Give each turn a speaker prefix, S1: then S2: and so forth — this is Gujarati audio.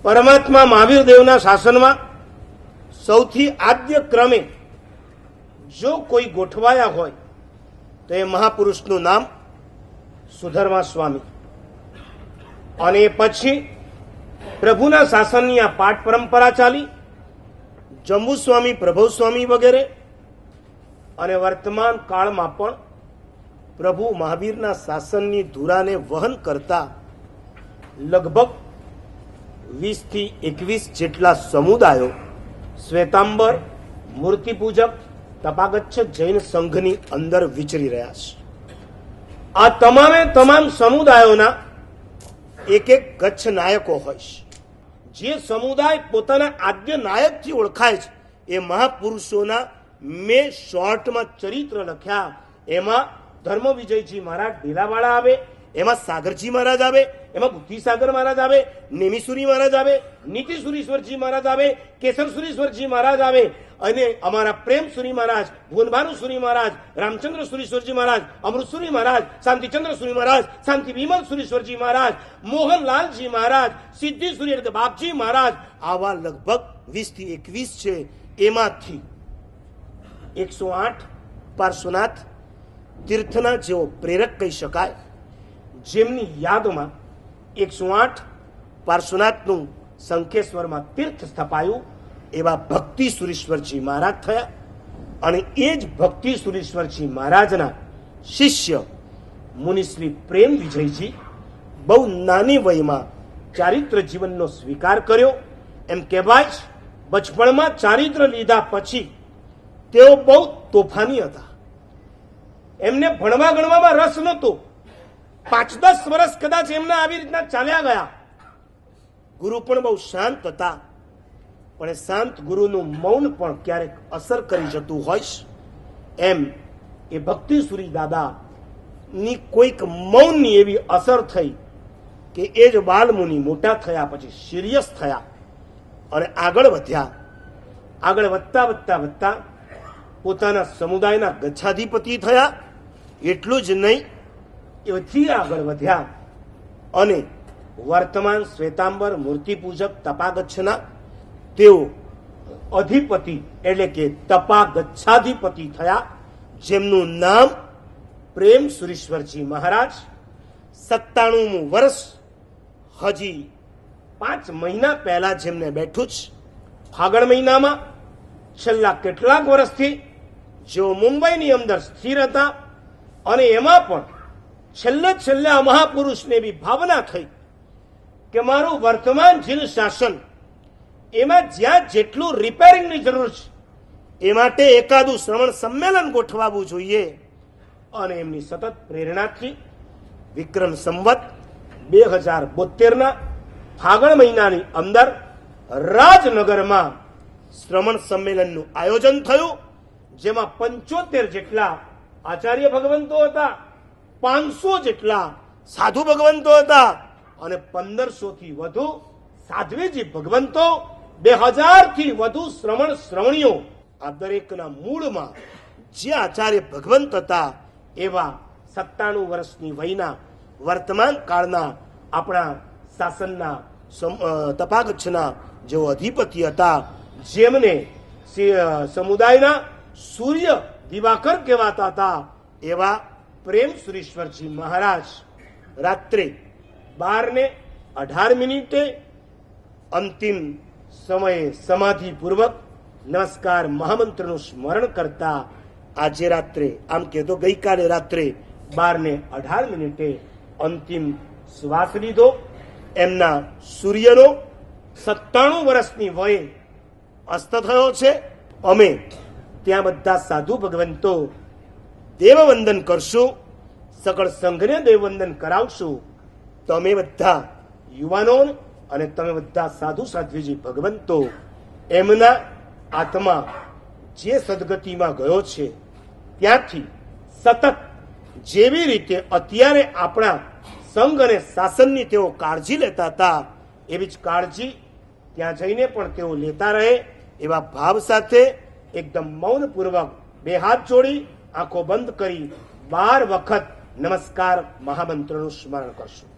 S1: પરમાત્મા મહાવીર દેવના શાસનમાં સૌથી આદ્ય ક્રમે જો કોઈ ગોઠવાયા હોય તો એ મહાપુરુષનું નામ સુધર્મા સ્વામી, અને પછી પ્રભુના શાસનની આ પાઠ પરંપરા ચાલી, જંબુ સ્વામી, પ્રભુ સ્વામી વગેરે, અને વર્તમાન કાળમાં પણ પ્રભુ મહાવીરના શાસનની ધુરાને વહન કરતા લગભગ 20 થી 21 જેટલા સમુદાયો શ્વેતાંબર, મૂર્તિપૂજક, તપાગચ્છ જૈન સંઘની અંદર વિચરી રહ્યા છે. આ તમામે તમામ સમુદાયોના એક એક ગચ્છ નાયકો હોય છે. જે સમુદાય પોતાના આદ્ય નાયકથી ઓળખાય છે એ મહાપુરુષોના મેં શોર્ટમાં ચરિત્ર લખ્યા. એમાં ધર્મ વિજયજી મહારાજ ઢીલાવાળા આવે, એમાં સાગરજી મહારાજ આવે, એમાં બુદ્ધિસાગર મહારાજ આવે, નેમિસુરી મહારાજ આવે, નીતિસુરીશ્વરજી મહારાજ આવે, કેસરસુરીશ્વરજી મહારાજ આવે, અને અમારા પ્રેમસુરી મહારાજ, ભુવનભાનુસુરી મહારાજ, રામચંદ્ર સુરીશ્વરજી મહારાજ, અમૃતસુરી મહારાજ, શાંતિચંદ્ર સુરી મહારાજ, શાંતિ વિમલ સુરીશ્વરજી મહારાજ, મોહનલાલજી મહારાજ, સિદ્ધિસુરી એટલે બાપજી મહારાજ, આવા લગભગ 20 થી 21 છે. એમાંથી 108 પાર્શ્વનાથ તીર્થના જેવો પ્રેરક કહી શકાય, જેમની યાદમાં 108 પાર્શ્વનાથનું શંખેશ્વરમાં તીર્થ સ્થપાયું. એવા ભક્તિ સુરીશ્વરજી મહારાજ થયા, અને એ જ ભક્તિ સુરીશ્વરજી મહારાજના શિષ્ય મુનિશ્રી પ્રેમ વિજયજી બહુ નાની વયમાં ચારિત્ર જીવનનો સ્વીકાર કર્યો. એમ કહેવાય છે બચપણમાં ચારિત્ર લીધા પછી તેઓ બહુ તોફાની હતા. એમને ભણવા ગણવામાં રસ નહોતો. 5-10 વર્ષ કદાચ એમના આવી રીતના ચાલ્યા ગયા. ગુરુ પણ બહુ શાંત હતા, પણ એ શાંત ગુરુનું મૌન પણ ક્યારેક અસર કરી જતું હોય. એમ એ ભક્તિસુરી દાદાની કોઈક મૌનની એવી અસર થઈ કે એ જ બાલમુનિ મોટા થયા પછી સિરિયસ થયા અને આગળ વધ્યા. આગળ વધતા વધતા વધતા પોતાના સમુદાયના ગચ્છાધિપતિ થયા. એટલું જ નહીં, એથી આગળ વધ્યા અને વર્તમાન શ્વેતાંબર, મૂર્તિપૂજક, તપાગચ્છના તેઓ અધિપતિ એટલે કે તપાગચ્છાધિપતિ થયા, જેમનું નામ પ્રેમ સુરીશ્વરજી મહારાજ. 97મું વર્ષ હજી 5 મહિના પહેલા જેમને બેઠું જ ફાગણ મહિનામાં છેલ્લા કેટલાક વર્ષથી જેઓ મુંબઈની અંદર સ્થિર હતા, અને એમાં પણ છેલ્લે આ મહાપુરુષને એવી ભાવના થઈ કે મારું વર્તમાન જીન શાસન એમાં જ્યાં જેટલું રિપેરિંગની જરૂર છે એ માટે એકાદું શ્રવણ સંમેલન ગોઠવાવું જોઈએ. અને એમની સતત પ્રેરણાથી વિક્રમ સંવત 2072ના ફાગણ મહિનાની અંદર રાજનગરમાં શ્રવણ સંમેલનનું આયોજન થયું, જેમાં 75 જેટલા આચાર્ય ભગવંતો હતા, 500 જેટલા સાધુ ભગવંતો હતા, અને 1500 થી વધુ સાધ્વીજી ભગવંતો, 2000 થી વધુ શ્રવણીઓ. આ દરેકના મૂળમાં જે આચાર્ય ભગવંત હતા એવા 97 વર્ષની વયના વર્તમાન કાળના આપણા શાસનના તપાગચ્છના જેઓ અધિપતિ હતા, જેમને સમુદાયના સૂર્ય દિવાકર કહેવાતા હતા, એવા પ્રેમ સુરીશ્વરજી મહારાજ રાત્રે 12:18 અંતિમ સમયે સમાધિપૂર્વક નમસ્કાર મહામંત્રનું સ્મરણ કરતા આજે રાત્રે, આમ કહેતો ગઈકાલે રાત્રે 12:18 અંતિમ શ્વાસ લીધો. એમના સૂર્યનો 97 વર્ષની વયે અસ્ત થયો છે. અમે ત્યાં બધા સાધુ ભગવંતો દેવવંદન કરશું, સકળ સંઘને દેવવંદન કરાવશું. તમે બધા યુવાનો અને તમે બધા સાધુ સાધ્વીજી ભગવંતો એમના આત્મા જે સદગતિમાં ગયો છે ત્યાંથી સતત જેવી રીતે અત્યારે આપણા સંઘ અને શાસનની તેઓ કાળજી લેતા હતા એવી જ કાળજી ત્યાં જઈને પણ તેઓ લેતા રહે, એવા ભાવ સાથે એકદમ મૌનપૂર્વક 2 હાથ જોડી આંખો બંધ કરી 12 વખત નમસ્કાર મહામંત્રનું સ્મરણ કરશું.